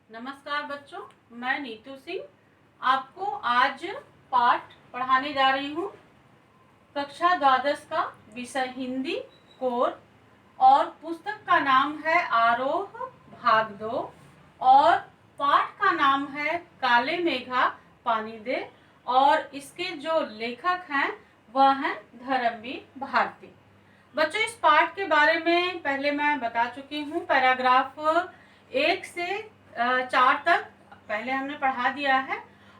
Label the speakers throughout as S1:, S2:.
S1: नमस्कार बच्चों, मैं नीतू सिंह आपको आज पाठ पढ़ाने जा रही हूँ। कक्षा द्वादश का विषय हिंदी कोर और पुस्तक का नाम है आरोह भाग 2 और पाठ का नाम है काले मेघा पानी दे और इसके जो लेखक हैं वह हैं धर्मवीर भारती। बच्चों, इस पाठ के बारे में पहले मैं बता चुकी हूँ। पैराग्राफ 1 से 4 तक पहले हमने पढ़ा दिया है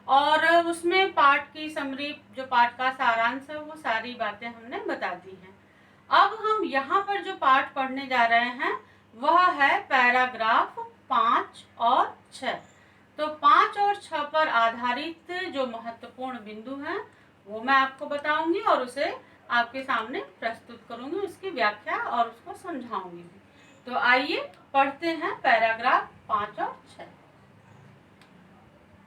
S1: और उसमें पाठ की समरी, जो पाठ का सारांश है, वो सारी बातें हमने बता दी हैं। अब हम यहाँ पर जो पाठ पढ़ने जा रहे हैं वह है पैराग्राफ 5 और 6। तो 5 और 6 पर आधारित जो महत्वपूर्ण बिंदु हैं वो मैं आपको बताऊंगी और उसे आपके सामने प्रस्तुत करूंगी, उसकी व्याख्या और उसको समझाऊंगी भी। तो आइए पढ़ते हैं पैराग्राफ 5 और 6।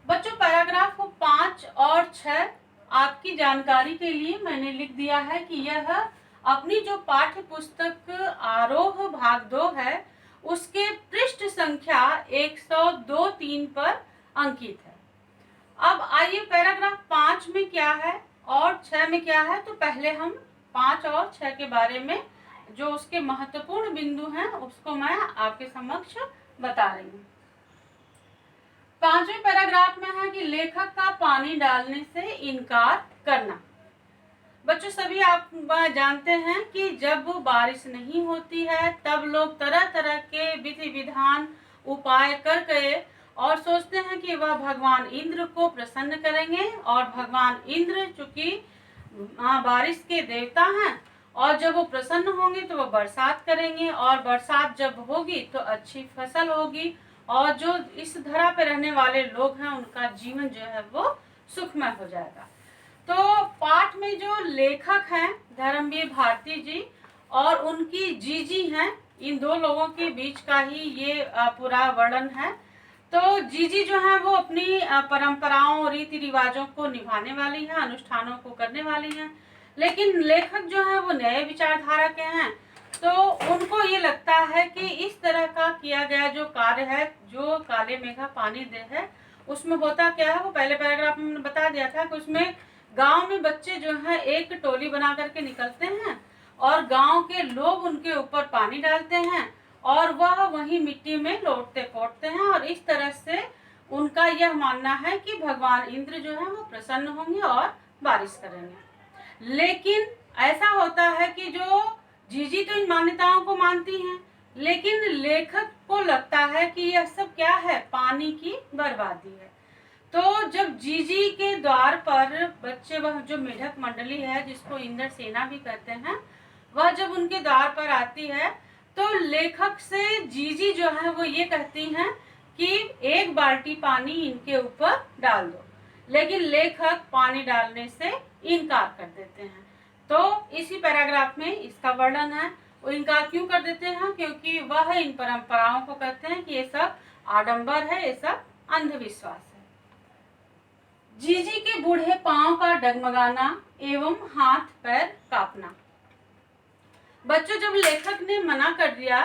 S1: बच्चों, पैराग्राफ 5 और 6 आपकी जानकारी के लिए मैंने लिख दिया है कि यह अपनी जो पाठ्य पुस्तक आरोह भाग 2 है उसके पृष्ठ संख्या 102-3 पर अंकित है। अब आइए पैराग्राफ 5 में क्या है और 6 में क्या है, तो पहले हम 5 और 6 के बारे में जो उसके महत्वपूर्ण बिंदु हैं उसको मैं आपके समक्ष बता रही हूँ। 5वें पैराग्राफ में है कि लेखक का पानी डालने से इनकार करना। बच्चों, सभी आप जानते हैं कि जब बारिश नहीं होती है तब लोग तरह तरह के विधि विधान उपाय कर गए और सोचते हैं कि वह भगवान इंद्र को प्रसन्न करेंगे और भगवान इंद्र चूंकि बारिश के देवता हैं और जब वो प्रसन्न होंगे तो वो बरसात करेंगे और बरसात जब होगी तो अच्छी फसल होगी और जो इस धरा पे रहने वाले लोग हैं उनका जीवन जो है वो सुखमय हो जाएगा। तो पाठ में जो लेखक हैं धर्मवीर भारती जी और उनकी जीजी हैं, इन दो लोगों के बीच का ही ये पूरा वर्णन है। तो जीजी जो है वो अपनी परंपराओं रीति रिवाजों को निभाने वाली हैं, अनुष्ठानों को करने वाली हैं, लेकिन लेखक जो है वो नए विचारधारा के हैं। तो उनको ये लगता है कि इस तरह का किया गया जो कार्य है, जो काले मेघा पानी दे है, उसमें होता क्या है वो पहले पैराग्राफ में मैंने बता दिया था कि उसमें गांव में बच्चे जो है एक टोली बना करके निकलते हैं और गांव के लोग उनके ऊपर पानी डालते हैं और वह वहीं मिट्टी में लौटते पोटते हैं और इस तरह से उनका यह मानना है कि भगवान इंद्र जो है वो प्रसन्न होंगे और बारिश करेंगे। लेकिन ऐसा होता है कि जो जीजी तो इन मान्यताओं को मानती हैं, लेकिन लेखक को लगता है कि यह सब क्या है, पानी की बर्बादी है। तो जब जीजी के द्वार पर बच्चे, वह जो मेढक मंडली है जिसको इंद्र सेना भी कहते हैं, वह जब उनके द्वार पर आती है तो लेखक से जीजी जो है वो ये कहती हैं कि एक बाल्टी पानी इनके ऊपर डाल दो, लेकिन लेखक पानी डालने से इनकार कर देते हैं। तो इसी पैराग्राफ में इसका वर्णन है। वो इनकार क्यों कर देते हैं, क्योंकि वह इन परंपराओं को कहते हैं कि ये सब आडंबर है, ये सब अंधविश्वास है। जीजी के बूढ़े पांव का डगमगाना एवं हाथ पैर कांपना। बच्चों, जब लेखक ने मना कर दिया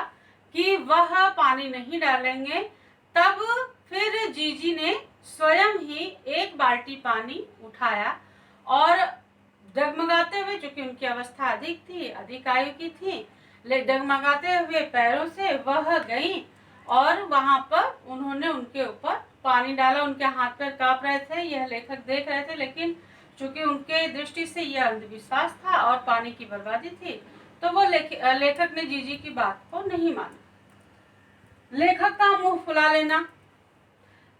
S1: कि वह पानी नहीं डालेंगे, तब फिर जीजी ने स्वयं ही एक बाल्टी पानी उठाया और डगमगाते हुए, चूंकि उनकी अवस्था अधिक थी, अधिक आयु की थी, डगमगाते हुए पैरों से वह गई और वहां पर उन्होंने उनके ऊपर पानी डाला। उनके हाथ पैर कांप रहे थे, यह लेखक देख रहे थे, लेकिन चूंकि उनके दृष्टि से यह अंधविश्वास था और पानी की बर्बादी थी, तो वो लेखक ने जीजी की बात को नहीं माना। लेखक का मुंह फुला लेना।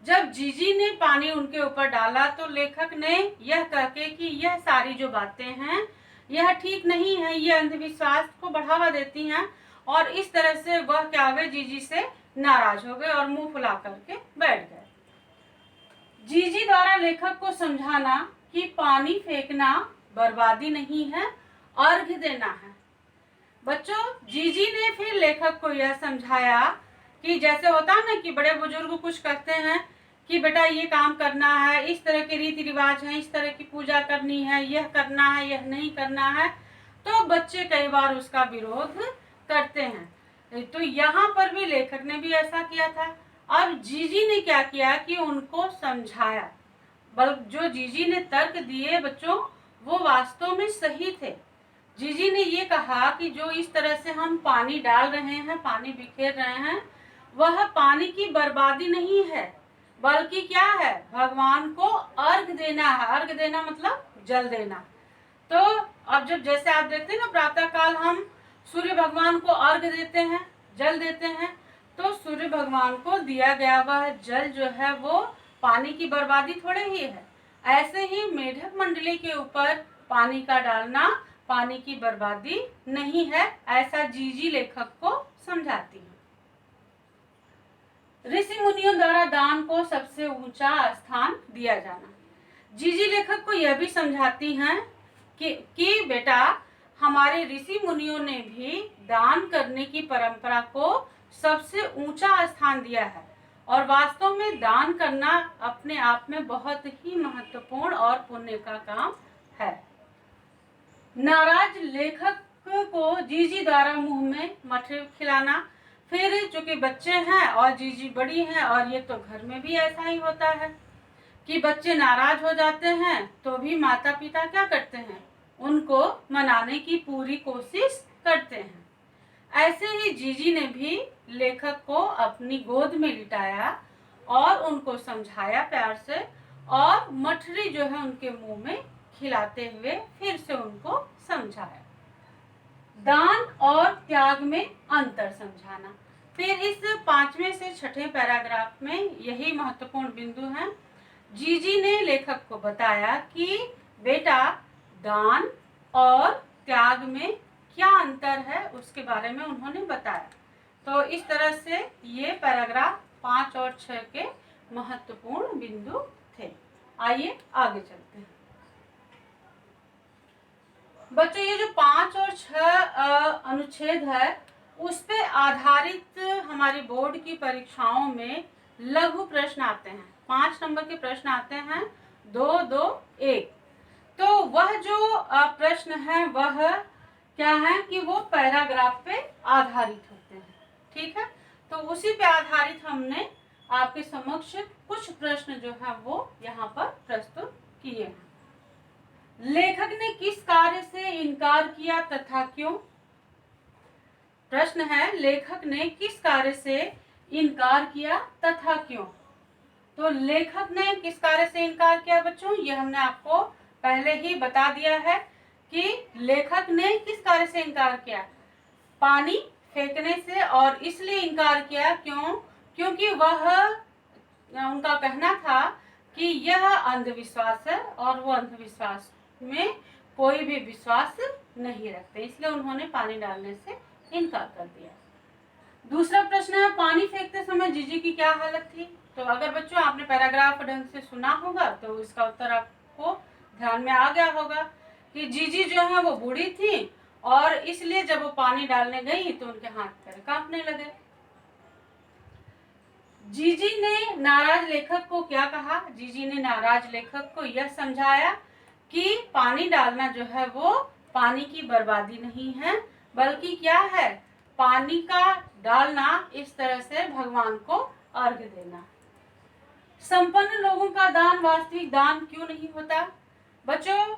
S1: जब जीजी ने पानी उनके ऊपर डाला तो लेखक ने यह कहके कि यह सारी जो बातें हैं यह ठीक नहीं है, ये अंधविश्वास को बढ़ावा देती हैं, और इस तरह से वह क्या हुए, जीजी से नाराज हो गए और मुंह फुला करके बैठ गए। जीजी द्वारा लेखक को समझाना कि पानी फेंकना बर्बादी नहीं है, अर्घ्य देना है। बच्चों, जीजी ने फिर लेखक को यह समझाया कि जैसे होता है ना कि बड़े बुजुर्ग कुछ कहते हैं कि बेटा ये काम करना है, इस तरह के रीति रिवाज हैं, इस तरह की पूजा करनी है, यह करना है, यह नहीं करना है, तो बच्चे कई बार उसका विरोध करते हैं। तो यहाँ पर भी लेखक ने भी ऐसा किया था अब जीजी ने क्या किया कि उनको समझाया। जो जीजी ने तर्क दिए बच्चों, वो वास्तव में सही थे। जीजी ने ये कहा कि जो इस तरह से हम पानी डाल रहे हैं, पानी बिखेर रहे हैं, वह पानी की बर्बादी नहीं है, बल्कि क्या है, भगवान को अर्घ देना है। अर्घ देना मतलब जल देना। तो अब जब जैसे आप देखते हैं ना, प्रातः काल हम सूर्य भगवान को अर्घ देते हैं, जल देते हैं, तो सूर्य भगवान को दिया गया वह जल जो है वो पानी की बर्बादी थोड़े ही है। ऐसे ही मेढक मंडली के ऊपर पानी का डालना पानी की बर्बादी नहीं है, ऐसा जीजी लेखक को समझाती है। ऋषि मुनियों द्वारा दान को सबसे ऊंचा स्थान दिया जाना। जीजी लेखक को यह भी समझाती हैं कि बेटा, हमारे ऋषि मुनियों ने भी दान करने की परंपरा को सबसे ऊंचा स्थान दिया है, और वास्तव में दान करना अपने आप में बहुत ही महत्वपूर्ण और पुण्य का काम है। नाराज लेखक को जीजी द्वारा मुंह में मठरी खिलाना। फिर चूंकि बच्चे हैं और जीजी बड़ी हैं, और ये तो घर में भी ऐसा ही होता है कि बच्चे नाराज हो जाते हैं तो भी माता पिता क्या करते हैं, उनको मनाने की पूरी कोशिश करते हैं। ऐसे ही जीजी ने भी लेखक को अपनी गोद में लिटाया और उनको समझाया प्यार से, और मठरी जो है उनके मुंह में खिलाते हुए फिर से उनको समझाया। दान और त्याग में अंतर समझाना। फिर इस 5वें से 6ठे पैराग्राफ में यही महत्वपूर्ण बिंदु है। जीजी ने लेखक को बताया कि बेटा, दान और त्याग में क्या अंतर है उसके बारे में उन्होंने बताया। तो इस तरह से ये पैराग्राफ 5 और 6 के महत्वपूर्ण बिंदु थे। आइए आगे चलते हैं। बच्चों, ये जो 5 और 6 अनुच्छेद है, उस पे आधारित हमारी बोर्ड की परीक्षाओं में लघु प्रश्न आते हैं। 5 नंबर के प्रश्न आते हैं, 2, 2, 1। तो वह जो प्रश्न है वह क्या है कि वो पैराग्राफ पे आधारित होते हैं। ठीक है, तो उसी पे आधारित हमने आपके समक्ष कुछ प्रश्न जो है वो यहाँ पर प्रस्तुत किए हैं। लेखक ने किस कार्य से इनकार किया तथा क्यों? प्रश्न है, लेखक ने किस कार्य से इनकार किया तथा क्यों? तो लेखक ने किस कार्य से इनकार किया बच्चों, ये हमने आपको पहले ही बता दिया है कि लेखक ने किस कार्य से इनकार किया, पानी फेंकने से। और इसलिए इनकार किया क्यों? क्योंकि वह, उनका कहना था कि यह अंधविश्वास है और वो अंधविश्वास में कोई भी विश्वास नहीं रखते, इसलिए उन्होंने पानी डालने से इनकार कर दिया। दूसरा प्रश्न है, पानी फेंकते समय जीजी की क्या हालत थी? तो अगर बच्चों आपने पैराग्राफ ढंग से सुना होगा तो इसका उत्तर आपको ध्यान में आ गया होगा कि जीजी जो है वो बूढ़ी थी, और इसलिए जब वो पानी डालने गई तो उनके हाथ पैर कांपने लगे। जीजी ने नाराज लेखक को क्या कहा? जीजी ने नाराज लेखक को यह समझाया कि पानी डालना जो है वो पानी की बर्बादी नहीं है, बल्कि क्या है, पानी का डालना इस तरह से भगवान को अर्घ देना। संपन्न लोगों का दान वास्तविक दान क्यों नहीं होता? बच्चों,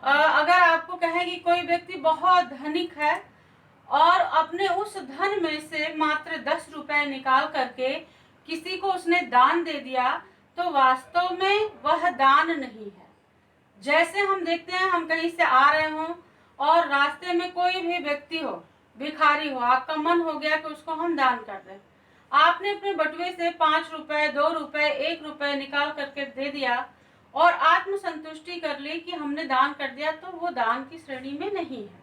S1: अगर आपको कहें कि कोई व्यक्ति बहुत धनिक है और अपने उस धन में से मात्र 10 रुपए निकाल करके किसी को उसने दान दे दिया, तो वास्तव में वह दान नहीं है। जैसे हम देखते हैं, हम कहीं से आ रहे हों और रास्ते में कोई भी व्यक्ति हो, भिखारी हो, आपका मन हो गया कि उसको हम दान कर दें। आपने अपने बटुए से 5 रुपए, 2 रुपए, 1 रुपए निकाल करके दे दिया और आत्मसंतुष्टि कर ली कि हमने दान कर दिया, तो वो दान की श्रेणी में नहीं है,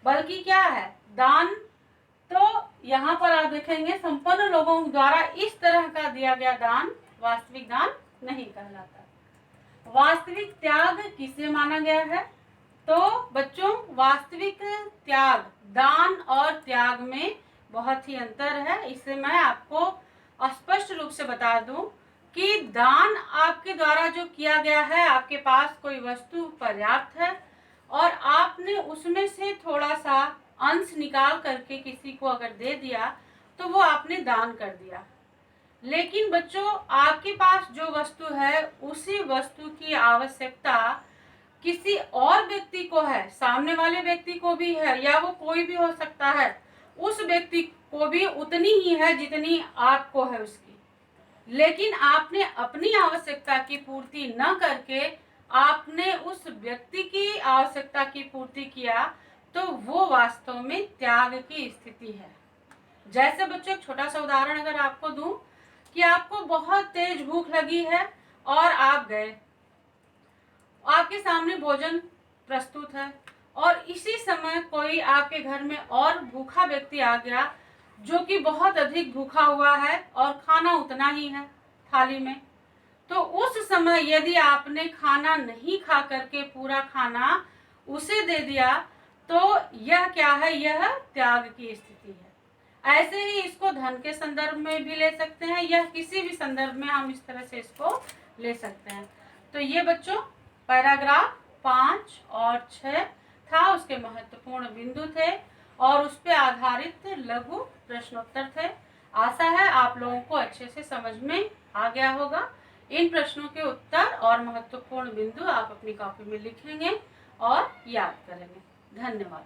S1: बल्कि क्या है, दान। तो यहाँ पर आप देखेंगे, संपन्न लोगों द्वारा इस तरह का दिया गया दान वास्तविक दान नहीं कहलाता। वास्तविक त्याग किसे माना गया है? तो बच्चों, वास्तविक त्याग, दान और त्याग में बहुत ही अंतर है। इसे मैं आपको स्पष्ट रूप से बता दूं कि दान आपके द्वारा जो किया गया है, आपके पास कोई वस्तु पर्याप्त है और आपने उसमें से थोड़ा सा अंश निकाल करके किसी को अगर दे दिया, तो वो आपने दान कर दिया। लेकिन बच्चों आपके पास जो वस्तु है उसी वस्तु की आवश्यकता किसी और व्यक्ति को है, सामने वाले व्यक्ति को भी है या वो कोई भी हो सकता है, उस व्यक्ति को भी उतनी ही है जितनी आपको है उसकी। लेकिन आपने अपनी आवश्यकता की पूर्ति न करके आपने उस व्यक्ति की आवश्यकता की पूर्ति किया, तो वो वास्तव में त्याग की स्थिति है। जैसे बच्चों एक छोटा सा उदाहरण अगर आपको दूं कि आपको बहुत तेज भूख लगी है और आप गए, आपके सामने भोजन प्रस्तुत है और इसी समय कोई आपके घर में और भूखा व्यक्ति आ गया जो कि बहुत अधिक भूखा हुआ है और खाना उतना ही है थाली में। तो उस समय यदि आपने खाना नहीं खा करके पूरा खाना उसे दे दिया तो यह क्या है, यह त्याग की स्थिति है। ऐसे ही इसको धन के संदर्भ में भी ले सकते हैं या किसी भी संदर्भ में हम इस तरह से इसको ले सकते हैं। तो ये बच्चों पैराग्राफ 5 और 6 था, उसके महत्वपूर्ण बिंदु थे और उस पे आधारित लघु प्रश्नोत्तर थे। आशा है आप लोगों को अच्छे से समझ में आ गया होगा। इन प्रश्नों के उत्तर और महत्वपूर्ण बिंदु आप अपनी कॉपी में लिखेंगे और याद करेंगे। धन्यवाद।